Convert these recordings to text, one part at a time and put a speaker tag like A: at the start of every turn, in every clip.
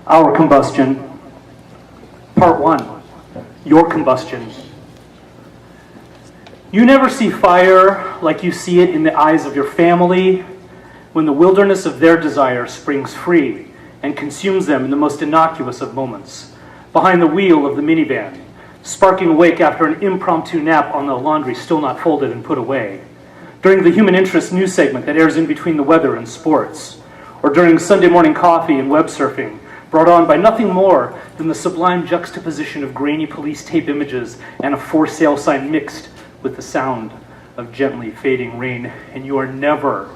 A: Our Combustion. Part 1. Your Combustion. You never see fire like you see it in the eyes of your family when the wilderness of their desire springs free and consumes them in the most innocuous of moments, behind the wheel of the minivan, sparking awake after an impromptu nap on the laundry still not folded and put away, during the human interest news segment that airs in between the weather and sports, or during Sunday morning coffee and web surfing, brought on by nothing more than the sublime juxtaposition of grainy police tape images and a for sale sign mixed with the sound of gently fading rain, and you are never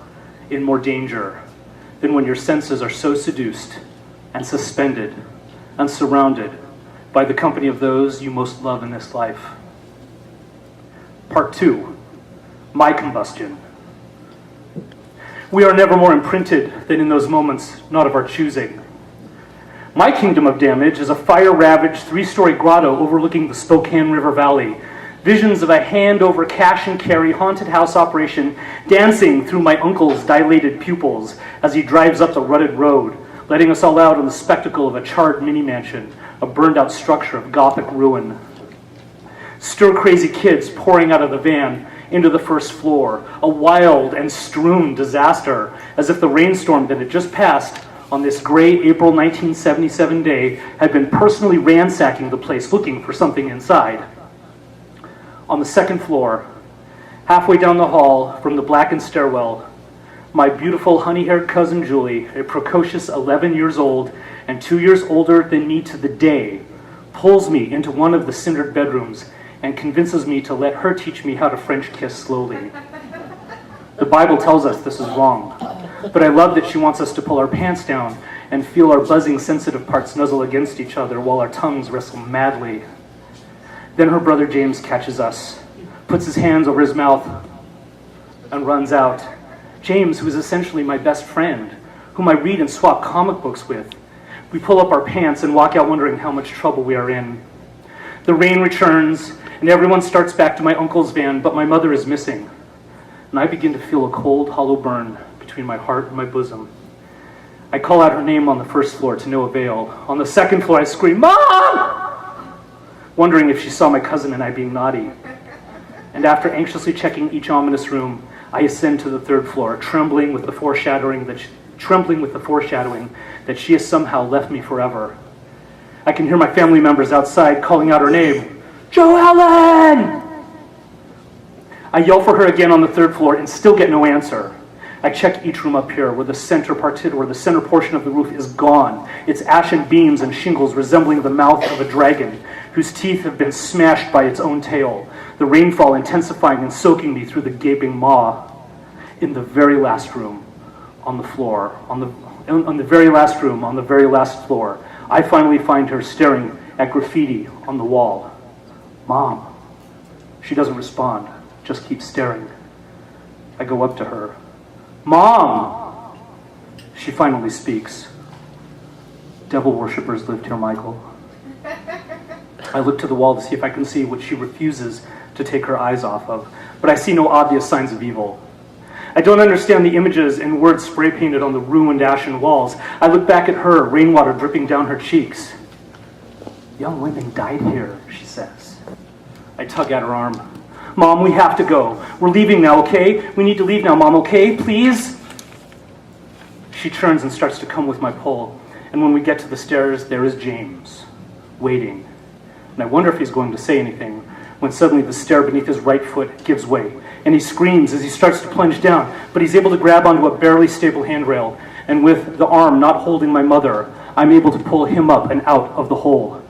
A: in more danger than when your senses are so seduced and suspended and surrounded by the company of those you most love in this life. Part 2, my combustion. We are never more imprinted than in those moments not of our choosing. My kingdom of damage is a fire-ravaged 3-story grotto overlooking the Spokane River Valley. Visions of a hand-over-cash-and-carry haunted house operation dancing through my uncle's dilated pupils as he drives up the rutted road, letting us all out on the spectacle of a charred mini-mansion, a burned-out structure of Gothic ruin. Stir-crazy kids pouring out of the van into the first floor, a wild and strewn disaster, as if the rainstorm that had just passed on this gray April 1977 day had been personally ransacking the place looking for something inside. On the second floor, halfway down the hall from the blackened stairwell, my beautiful honey-haired cousin Julie, a precocious 11 years old and 2 years older than me to the day, pulls me into one of the cindered bedrooms and convinces me to let her teach me how to French kiss slowly. The Bible tells us this is wrong, but I love that she wants us to pull our pants down and feel our buzzing sensitive parts nuzzle against each other while our tongues wrestle madly. Then her brother James catches us, puts his hands over his mouth, and runs out. James, who is essentially my best friend, whom I read and swap comic books with. We pull up our pants and walk out wondering how much trouble we are in. The rain returns, and everyone starts back to my uncle's van, but my mother is missing. And I begin to feel a cold, hollow burn between my heart and my bosom. I call out her name on the first floor to no avail. On the second floor, I scream, "Mom!" wondering if she saw my cousin and I being naughty. And after anxiously checking each ominous room, I ascend to the third floor, trembling with the foreshadowing that she has somehow left me forever. I can hear my family members outside calling out her name, "Joellen!" I yell for her again on the third floor and still get no answer. I check each room up here where the center portion of the roof is gone, its ashen beams and shingles resembling the mouth of a dragon whose teeth have been smashed by its own tail, the rainfall intensifying and soaking me through the gaping maw. In the very last room on the floor, on the very last floor, I finally find her staring at graffiti on the wall. "Mom." She doesn't respond, just keeps staring. I go up to her. "Mom!" She finally speaks. "Devil worshippers lived here, Michael." I look to the wall to see if I can see what she refuses to take her eyes off of, but I see no obvious signs of evil. I don't understand the images and words spray painted on the ruined ashen walls. I look back at her, rainwater dripping down her cheeks. "Young women died here," she says. I tug at her arm. "Mom, we have to go. We're leaving now, okay? We need to leave now, Mom, okay? Please?" She turns and starts to come with my pole, and when we get to the stairs, there is James, waiting. And I wonder if he's going to say anything, when suddenly the stair beneath his right foot gives way, and he screams as he starts to plunge down, but he's able to grab onto a barely stable handrail, and with the arm not holding my mother, I'm able to pull him up and out of the hole.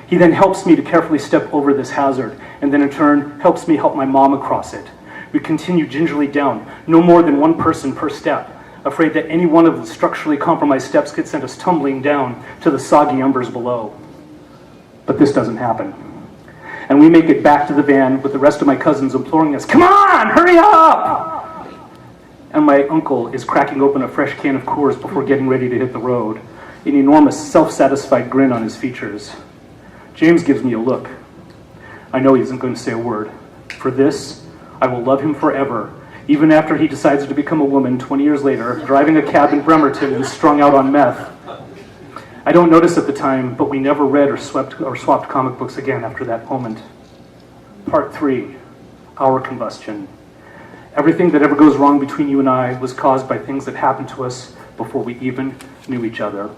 A: He then helps me to carefully step over this hazard, and then in turn helps me help my mom across it. We continue gingerly down, no more than one person per step, afraid that any one of the structurally compromised steps could send us tumbling down to the soggy embers below. But this doesn't happen. And we make it back to the van with the rest of my cousins imploring us, "Come on, hurry up!" And my uncle is cracking open a fresh can of Coors before getting ready to hit the road, an enormous self-satisfied grin on his features. James gives me a look. I know he isn't going to say a word. For this, I will love him forever, even after he decides to become a woman 20 years later, driving a cab in Bremerton and strung out on meth. I don't notice at the time, but we never read or swapped comic books again after that moment. Part 3, our combustion. Everything that ever goes wrong between you and I was caused by things that happened to us before we even knew each other.